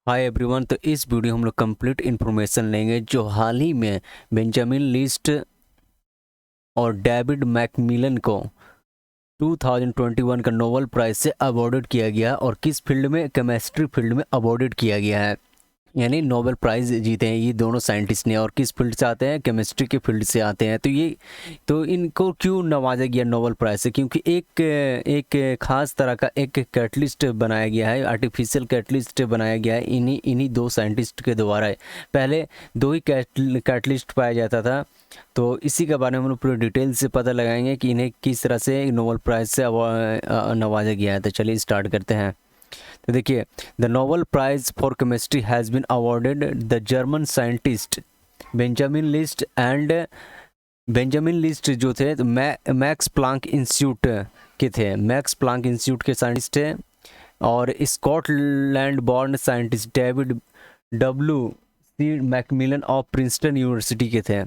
Hi everyone. तो इस video हम लोग कंप्लीट इन्फॉर्मेशन लेंगे जो हाल ही में बेंजामिन लिस्ट और डेविड मैकमिलन को 2021 का नोबेल प्राइज से अवॉर्डेड किया गया और किस फील्ड में, केमिस्ट्री फील्ड में अवॉर्डेड किया गया है। यानी नोबेल प्राइज़ जीते हैं ये दोनों साइंटिस्ट ने और किस फील्ड से आते हैं, केमिस्ट्री के फील्ड से आते हैं। तो इनको क्यों नवाजा गया नोबेल प्राइज़ से, क्योंकि एक ख़ास तरह का एक कैटलिस्ट बनाया गया है, आर्टिफिशियल कैटलिस्ट बनाया गया है इन्हीं दो साइंटिस्ट के द्वारा। पहले दो ही कैटलिस्ट पाया जाता था। तो इसी के बारे में हम लोग पूरी डिटेल से पता लगाएंगे कि इन्हें किस तरह से नोबेल प्राइज़ से नवाजा गया है। तो चलिए स्टार्ट करते हैं। तो देखिए, the Nobel prize for chemistry has been awarded the German scientist Benjamin List and Benjamin List जो थे तो मैक्स प्लांक इंस्टीट्यूट के थे, मैक्स प्लांक इंस्टीट्यूट के साइंटिस्ट थे। और Scotland born scientist David W C MacMillan of Princeton University के थे।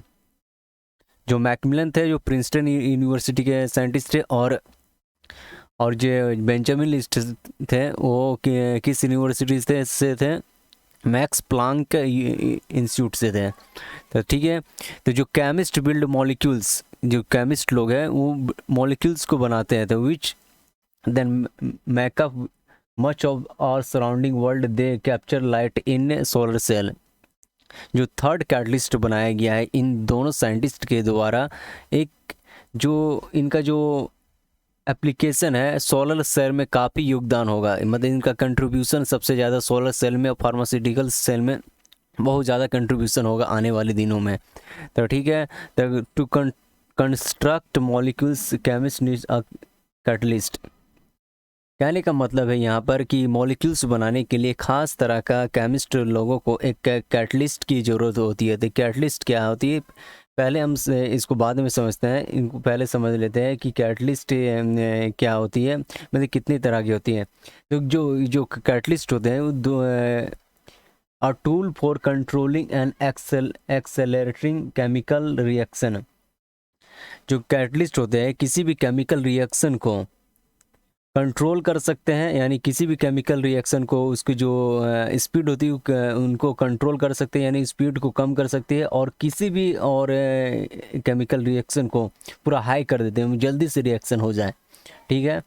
जो मैकमिलन थे जो प्रिंसटन यूनिवर्सिटी के साइंटिस्ट थे, और जो बेंजामिन लिस्ट थे वो किस यूनिवर्सिटी से थे, मैक्स प्लांक इंस्टीट्यूट से थे। तो ठीक है, तो जो केमिस्ट बिल्ड मॉलिक्यूल्स, जो केमिस्ट लोग हैं वो मॉलिक्यूल्स को बनाते हैं, तो which then make up much of our surrounding world, they capture light in solar cell. जो थर्ड कैटलिस्ट बनाया गया है इन दोनों साइंटिस्ट के द्वारा, एक जो इनका जो एप्लीकेशन है सोलर सेल में काफ़ी योगदान होगा, मतलब इनका कंट्रीब्यूशन सबसे ज़्यादा सोलर सेल में और फार्मास्यूटिकल सेल में बहुत ज़्यादा कंट्रीब्यूशन होगा आने वाले दिनों में। तो ठीक है, तो to construct molecules chemist needs a catalyst. कहने का मतलब है यहाँ पर कि मॉलिक्यूल्स बनाने के लिए ख़ास तरह का केमिस्ट लोगों को एक कैटलिस्ट की ज़रूरत होती है। तो कैटलिस्ट क्या होती है, पहले हम इसको बाद में समझते हैं, इनको पहले समझ लेते हैं कि कैटलिस्ट क्या होती है, मतलब कितनी तरह की होती है। तो जो कैटलिस्ट होते हैं वो दो a tool for controlling and accelerating chemical reaction. जो कैटलिस्ट होते हैं किसी भी केमिकल रिएक्शन को कंट्रोल कर सकते हैं, यानी किसी भी केमिकल रिएक्शन को उसकी जो स्पीड होती है उनको कंट्रोल कर सकते हैं, यानी स्पीड को कम कर सकते हैं, और किसी भी और केमिकल रिएक्शन को पूरा हाई कर देते हैं, जल्दी से रिएक्शन हो जाए। ठीक है,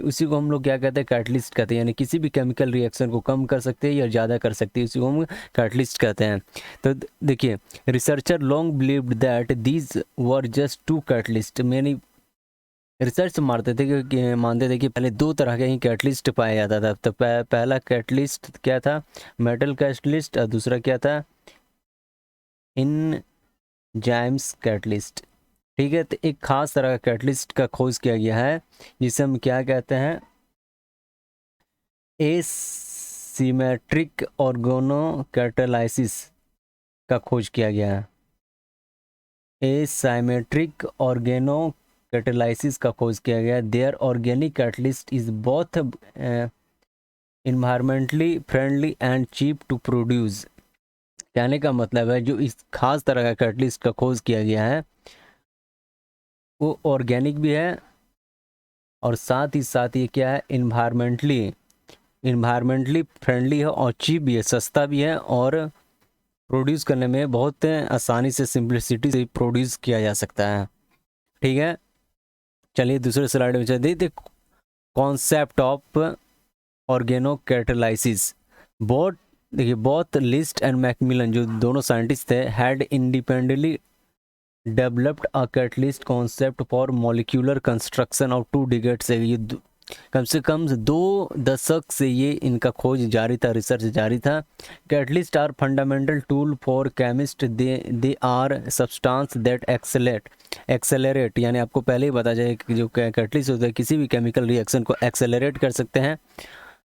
उसी को हम लोग क्या कहते हैं, कैटलिस्ट कहते हैं। यानी किसी भी केमिकल रिएक्शन को कम कर सकते हैं या ज़्यादा कर सकते हैं, उसी को हम कैटलिस्ट कहते हैं। तो देखिए, researcher long believed that these were just two catalyst. मैंने रिसर्च मानते थे कि पहले दो तरह के ही कैटलिस्ट पाया जाता था। तो पहला कैटलिस्ट क्या था, मेटल कैटलिस्ट, और दूसरा क्या था, इन जाइम्स कैटलिस्ट। ठीक है, तो एक खास तरह का कैटलिस्ट का खोज किया गया है जिसे हम क्या कहते हैं, एसिमेट्रिक ऑर्गेनो कैटालाइसिस का खोज किया गया है। एसाइमेट्रिक ऑर्गेनो कैटालाइसिस का खोज किया गया। Their organic catalyst is both environmentally friendly and cheap to produce. कहने का मतलब है जो इस खास तरह का कैटलिस्ट का खोज किया गया है वो ऑर्गेनिक भी है और साथ ही साथ ये क्या है, इन्वायरमेंटली फ्रेंडली है और चीप भी है, सस्ता भी है, और प्रोड्यूस करने में बहुत आसानी से, सिंप्लिसिटी से प्रोड्यूस किया जा सकता है। ठीक है, चलिए दूसरे स्लाइड में चलते हैं। Concept of organo catalysis. Both देखिए, बोथ लिस्ट एंड मैकमिलन जो दोनों साइंटिस्ट थे had independently developed a catalyst concept for molecular construction of 2 decades. ये कम से कम 2 दशक से ये इनका खोज जारी था, रिसर्च जारी था। Catalyst are fundamental tool for chemist, they are substance that accelerate, यानी आपको पहले ही बता जाए कि जो कैटलिस्ट होते हैं किसी भी केमिकल रिएक्शन को एक्सेलरेट कर सकते हैं,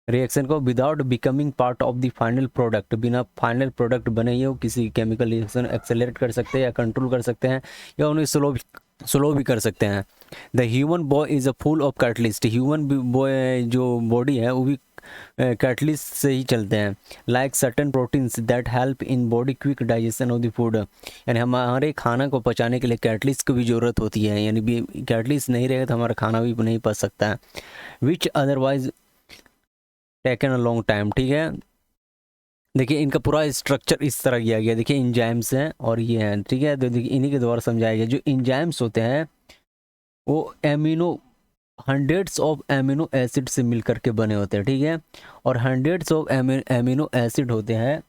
रिएक्शन को without becoming part of the final product. बिना फाइनल प्रोडक्ट बने ही वो किसी केमिकल रिएक्शन एक्सेलरेट कर सकते हैं या कंट्रोल कर सकते हैं या उन्हें स्लो भी कर सकते हैं। The human boy is a full of catalyst. Human boy जो बॉडी है वो भी कैटलिस्ट से ही चलते हैं। Like certain proteins that help in body quick digestion of the food, यानी हमारे खाना को पचाने के लिए कैटलिस्ट की भी ज़रूरत होती है, यानी भी कैटलिस्ट नहीं रहेगा तो हमारा खाना भी नहीं पच सकता है। विच otherwise taken a long time. ठीक है, देखिए इनका पूरा स्ट्रक्चर इस तरह किया गया, देखिए इंजाइम्स हैं और ये हैं, ठीक है। तो देखिए इन्हीं के द्वारा समझाया गया। जो इंजाइम्स होते हैं वो amino hundreds of amino acid से मिल करके बने होते हैं, ठीक है। और हंड्रेड्स ऑफ एमिनो एसिड होते हैं,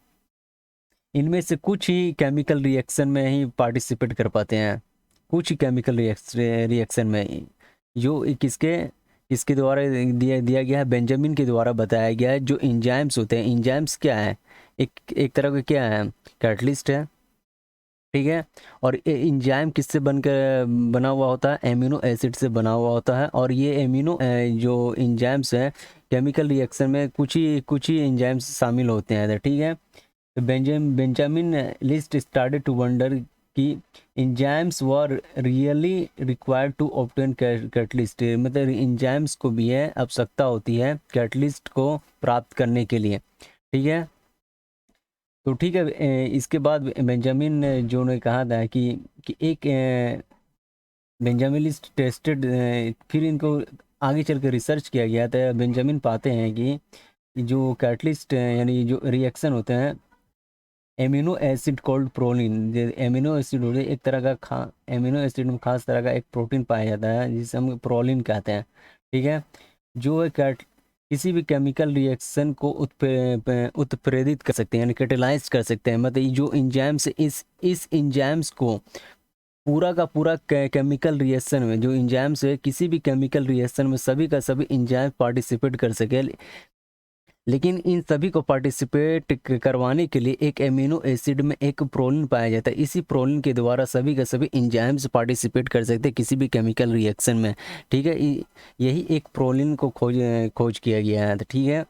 इनमें से कुछ ही केमिकल रिएक्शन में ही पार्टिसिपेट कर पाते हैं, कुछ ही केमिकल रिएक्शन में। जो किसके किसके द्वारा दिया दिया गया है, बेंजामिन के द्वारा बताया गया है। जो इंजाइम्स होते हैं, इंजाइम्स क्या है, एक तरह का क्या है, कैटलिस्ट है, ठीक है। और ये इंजाइम किससे बनकर बना हुआ होता है, एमिनो एसिड से बना हुआ होता है। और ये एमिनो जो इंजाइम्स हैं केमिकल रिएक्शन में कुछ ही इंजाइम्स शामिल होते हैं, ठीक है। तो Benjamin List started to wonder कि enzymes were really required to obtain catalyst, मतलब इंजाइम्स को भी है आवश्यकता होती है कैटलिस्ट को प्राप्त करने के लिए, ठीक है। तो ठीक है, इसके बाद बेंजामिन जो ने कहा था कि एक बेंजामिन लिस्ट टेस्टेड, फिर इनको आगे चल के रिसर्च किया गया था। बेंजामिन पाते हैं कि जो कैटलिस्ट यानी जो रिएक्शन होते हैं amino acid called proline, amino acid होते हैं एक तरह का एमिनो एसिड में खास तरह का एक प्रोटीन पाया जाता है जिसे हम प्रोलिन कहते हैं, ठीक है। जो है किसी भी केमिकल रिएक्शन को उत्प्रेरित कर सकते हैं, यानी कैटेलाइज कर सकते हैं। मतलब जो इंजाइम्स इस इंजाइम्स को पूरा का पूरा केमिकल रिएक्शन में, जो इंजाइम्स है किसी भी केमिकल रिएक्शन में सभी का सभी इंजाइम पार्टिसिपेट कर सके। लेकिन इन सभी को पार्टिसिपेट करवाने के लिए एक एमिनो एसिड में एक प्रोलिन पाया जाता है। इसी प्रोलिन के द्वारा सभी का सभी इंजाइम्स पार्टिसिपेट कर सकते हैं किसी भी केमिकल रिएक्शन में, ठीक है। यही एक प्रोलिन को खोज किया गया है, ठीक है।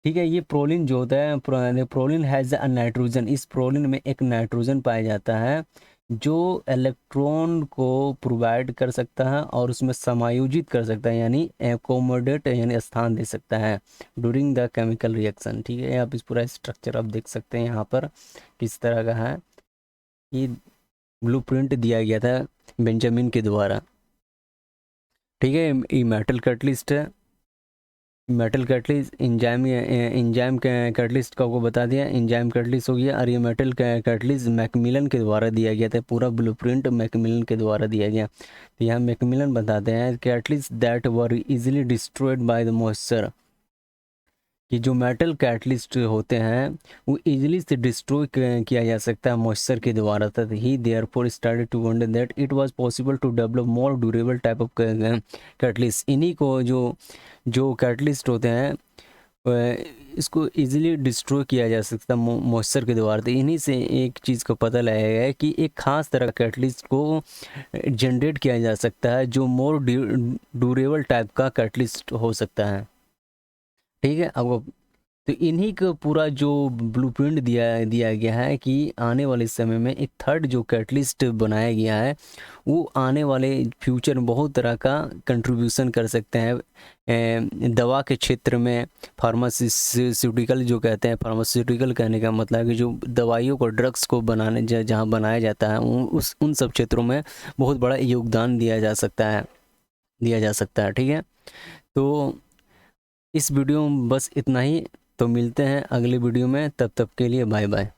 ठीक है, ये प्रोलिन जो होता है, प्रोलिन हैज़ अ नाइट्रोजन, इस प्रोलिन में एक नाइट्रोजन पाया जाता है जो इलेक्ट्रॉन को प्रोवाइड कर सकता है और उसमें समायोजित कर सकता है, यानी एकोमोडेट यानी स्थान दे सकता है ड्यूरिंग द केमिकल रिएक्शन, ठीक है। आप इस पूरा स्ट्रक्चर आप देख सकते हैं यहाँ पर किस तरह का है। ये ब्लूप्रिंट दिया गया था बेंजामिन के द्वारा, ठीक है। ये मेटल कैटलिस्ट है, मेटल कैटलिस्ट इंजाइम कैटलिस्ट का आपको बता दिया, इंजाइम कैटलिस्ट हो गया। और ये मेटल कैटलिस्ट मैकमिलन के द्वारा दिया गया था, पूरा ब्लूप्रिंट मैकमिलन के द्वारा दिया गया। तो यहाँ मैकमिलन बताते हैं catalyst that were easily destroyed by the moisture, कि जो मेटल कैटलिस्ट होते हैं वो इजीली से डिस्ट्रॉय किया जा सकता है मॉइस्चर के द्वारा। था ही therefore started to wonder that it was possible to develop more durable type of catalyst. इन्हीं को जो कैटलिस्ट होते हैं इसको इजीली डिस्ट्रॉय किया जा सकता है मॉइस्चर के द्वारा। तो इन्हीं से एक चीज़ को पता लगाया है कि एक ख़ास तरह का कैटलिस्ट को जनरेट किया जा सकता है जो मोर ड्यूरेबल टाइप का कैटलिस्ट हो सकता है, ठीक है। अब तो इन्हीं का पूरा जो ब्लूप्रिंट दिया गया है कि आने वाले समय में एक थर्ड जो कैटलिस्ट बनाया गया है वो आने वाले फ्यूचर में बहुत तरह का कंट्रीब्यूशन कर सकते हैं दवा के क्षेत्र में। फार्मास्यूटिकल जो कहते हैं, फार्मास्यूटिकल कहने का मतलब है कि जो दवाइयों को ड्रग्स को बनाने जहाँ बनाया जाता है उन सब क्षेत्रों में बहुत बड़ा योगदान दिया जा सकता है, ठीक है। तो इस वीडियो में बस इतना ही, तो मिलते हैं अगले वीडियो में, तब तक के लिए बाय बाय।